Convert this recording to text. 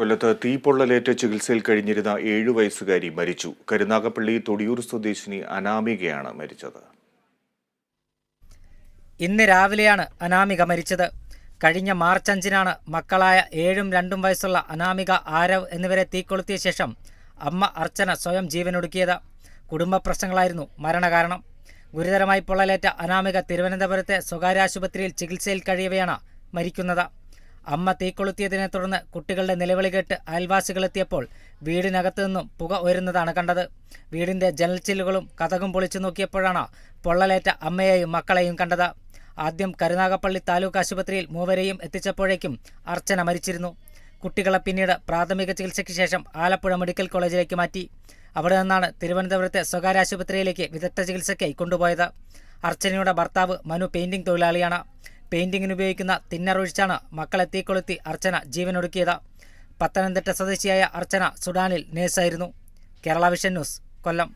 കൊല്ലത്ത് തീപ്പൊള്ളലേറ്റ് ചികിത്സയിൽ കഴിഞ്ഞിരുന്ന 7 വയസ്സുകാരി മരിച്ചു. കരുനാഗപ്പള്ളി തൊടിയൂർ സ്വദേശിനി അനാമികയാണ് മരിച്ചത്. ഇന്ന് രാവിലെയാണ് അനാമിക മരിച്ചത്. കഴിഞ്ഞ മാർച്ച് 5-നാണ് മക്കളായ 7ഉം 2ഉം വയസ്സുള്ള അനാമിക, ആരവ് എന്നിവരെ തീക്കൊളുത്തിയ ശേഷം അമ്മ അർച്ചന സ്വയം ജീവനൊടുക്കിയത്. കുടുംബ പ്രശ്നങ്ങളായിരുന്നു മരണകാരണം. ഗുരുതരമായി പൊള്ളലേറ്റ അനാമിക തിരുവനന്തപുരത്തെ സ്വകാര്യ ആശുപത്രിയിൽ ചികിത്സയിൽ കഴിയവെയാണ് മരിക്കുന്നത്. അമ്മ തീക്കൊളുത്തിയതിനെ തുടർന്ന് കുട്ടികളുടെ നിലവിളി കേട്ട് അയൽവാസികളെത്തിയപ്പോൾ വീടിനകത്തു നിന്നും പുക ഉയരുന്നതാണ് കണ്ടത്. വീടിൻ്റെ ജനൽച്ചില്ലുകളും കതകും പൊളിച്ചു നോക്കിയപ്പോഴാണ് പൊള്ളലേറ്റ അമ്മയെയും മക്കളെയും കണ്ടത്. ആദ്യം കരുനാഗപ്പള്ളി താലൂക്ക് ആശുപത്രിയിൽ മൂവരെയും എത്തിച്ചപ്പോഴേക്കും അർച്ചന മരിച്ചിരുന്നു. കുട്ടികളെ പിന്നീട് പ്രാഥമിക ചികിത്സയ്ക്ക് ശേഷം ആലപ്പുഴ മെഡിക്കൽ കോളേജിലേക്ക് മാറ്റി. അവിടെ നിന്നാണ് തിരുവനന്തപുരത്തെ സ്വകാര്യ ആശുപത്രിയിലേക്ക് വിദഗ്ധ ചികിത്സയ്ക്കായി കൊണ്ടുപോയത്. അർച്ചനയുടെ ഭർത്താവ് മനു പെയിന്റിംഗ് തൊഴിലാളിയാണ്. പെയിന്റിങ്ങിന് ഉപയോഗിക്കുന്ന തിന്നർ ഒഴിച്ചാണ് മക്കളെ തീക്കൊളുത്തി അർച്ചന ജീവനൊടുക്കിയത്. പത്തനംതിട്ട സ്വദേശിയായ അർച്ചന സുഡാനിൽ നേഴ്സായിരുന്നു. കേരള വിഷൻ ന്യൂസ്, കൊല്ലം.